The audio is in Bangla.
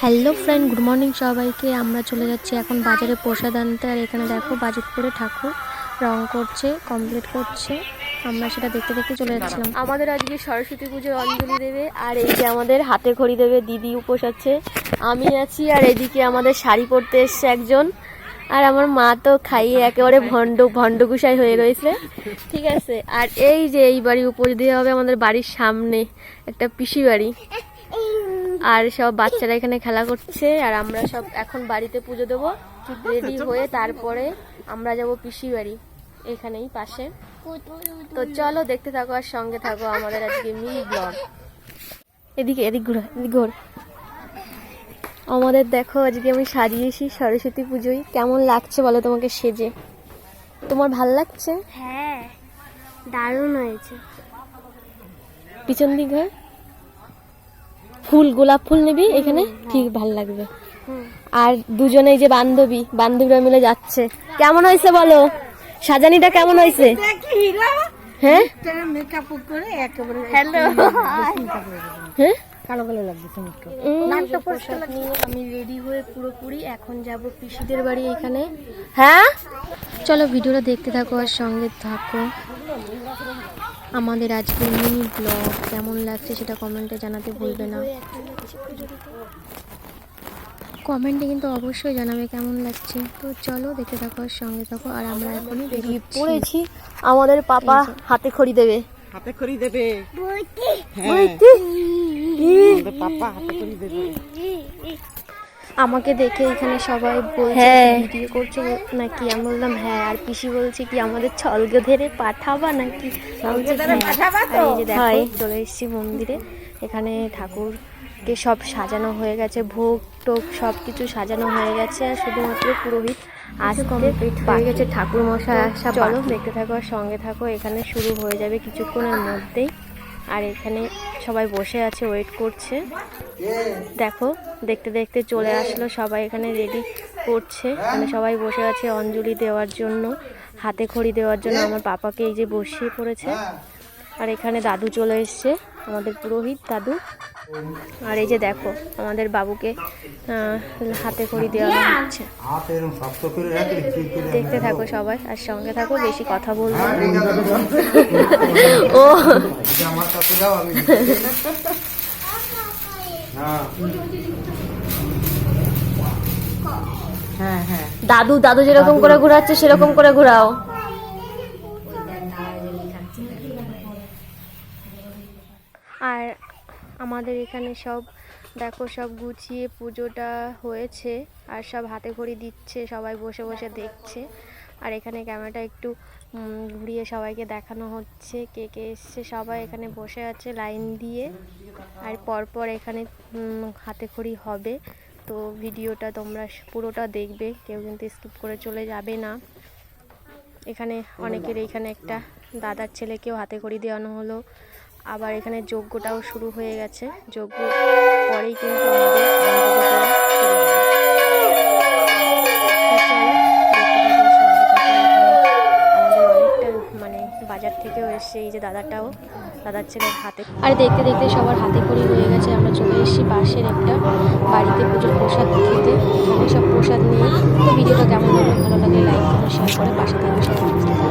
হ্যালো ফ্রেন্ড, গুড মর্নিং সবাইকে। আমরা চলে যাচ্ছি এখন বাজারে প্রসাদ আনতে। আর এখানে দেখো বাজিত করে ঠাকুর রং করছে, কমপ্লিট করছে। আমরা সেটা দেখতে দেখতে চলে যাচ্ছিলাম। আমাদের আজকে সরস্বতী পুজোর অঞ্জলি দেবে, আর এই যে আমাদের হাতে খড়ি দেবে দিদি উপোস আছে, আমি আছি, আর এদিকে আমাদের শাড়ি পরতে এসছে একজন, আর আমার মা তো খাইয়ে একেবারে ভণ্ড গুসাই হয়ে রয়েছে। ঠিক আছে, আর এই যে এই বাড়ি উপোস দিয়ে হবে আমাদের বাড়ির সামনে একটা পিসি বাড়ি, আর সব বাচ্চারা এখানে খেলা করছে। আর আমরা সব এখন বাড়িতে পুজো দেবো, রেডি হয়ে তারপরে আমরা যাব পিসি বাড়ি এখানেই পাশে। তো চলো দেখতে থাকো আর সঙ্গে থাকো আমাদের আজকে মিনি ব্লগ। এদিক ঘোর। আমাদের দেখো আজকে আমি সাজিয়েছি সরস্বতী পুজোয়। কেমন লাগছে বলো তোমাকে সেজে? তোমার ভাল লাগছে? হ্যাঁ, দারুণ হয়েছে। পিছন দিক ঘর, ফুল গোলাপ ফুল নিবি এখানে, ঠিক ভাল লাগবে। আর দুজনে যে বান্ধবীরা মিলে যাচ্ছে। কেমন হয়েছে বলো? সাজানিটা কেমন হয়েছে? হ্যাঁ, হ্যাঁ, আমি রেডি হয়ে পুরোপুরি এখন যাব পিসিদের বাড়ি এখানে। হ্যাঁ, চলো ভিডিওটা দেখতে থাকো আর সঙ্গে থাকো। আমাদের আজকে মিনি ব্লগ কেমন লাগছে সেটা কমেন্টে জানাতে ভুলবে না। কমেন্টে কিন্তু অবশ্যই জানাবে কেমন লাগছে। তো চলো দেখতে থাকো আর সঙ্গে থাকো। আর আমরা এখনই বেরিয়ে পড়েছি। আমাদের পাপা হাতে খড়ি দেবে। আমাকে দেখে এখানে সবাই বলছে ভিডিও করছো নাকি, আমি বললাম হ্যাঁ। আর পিসি বলছে কি আমাদের ছলকে ধরে পাঠাবা নাকি, চলে এসেছি মন্দিরে। এখানে ঠাকুরকে সব সাজানো হয়ে গেছে, ভোগ টোগ সব কিছু সাজানো হয়ে গেছে, আর শুধুমাত্র পুরোহিত আসতে হয়ে গেছে, ঠাকুর মশাই আসা। চলো দেখতে থাকো আর সঙ্গে থাকো। এখানে শুরু হয়ে যাবে কিছুক্ষণের মধ্যেই। আর এখানে সবাই বসে আছে, ওয়েট করছে। দেখো দেখতে দেখতে চলে আসলো সবাই, এখানে রেডি করছে। মানে সবাই বসে আছে অঞ্জলি দেওয়ার জন্য, হাতে খড়ি দেওয়ার জন্য। আমার পাপাকে এই যে বসিয়ে পড়েছে। আর এখানে দাদু চলে এসছে, আমাদের পুরোহিত দাদু। আর এই যে দেখো আমাদের বাবুকে হাতে খড়ি দেওয়া হচ্ছে। দেখতে থাকো সবাই আর সঙ্গে থাকো, বেশি কথা বলবো ও। দাদু যেরকম করে ঘোরাচ্ছে সেরকম করে ঘোরাও। আর আমাদের এখানে সব দেখো সব গুছিয়ে পুজোটা হয়েছে, আর সব হাতে খড়ি দিচ্ছে, সবাই বসে বসে দেখছে। আর এখানে ক্যামেরাটা একটু ঘুরিয়ে সবাইকে দেখানো হচ্ছে কে কে এসছে। সবাই এখানে বসে আছে লাইন দিয়ে, আর পরপর এখানে হাতে খড়ি হবে। তো ভিডিওটা তোমরা পুরোটা দেখবে, কেউ কিন্তু স্কিপ করে চলে যাবে না। এখানে অনেকের এইখানে একটা দাদার ছেলেকেও হাতে খড়ি দেওয়ানো হলো। আবার এখানে যজ্ঞটাও শুরু হয়ে গেছে, যজ্ঞ পরেই কিন্তু আমাদের মানে বাজার থেকেও এসছে এই যে দাদার ছেলের হাতে। আর দেখতে দেখতে সবার হাতে খড়ি হয়ে গেছে। আমরা চলে এসেছি পাশের একটা বাড়িতে পুজোর প্রসাদ খেতে। এখানে সব প্রসাদ নিয়ে। তো ভিডিওটা কেমন হলো, ভালো লাগে লাইক কমেন্ট শেয়ার করে পাশে থাকবে সবাই।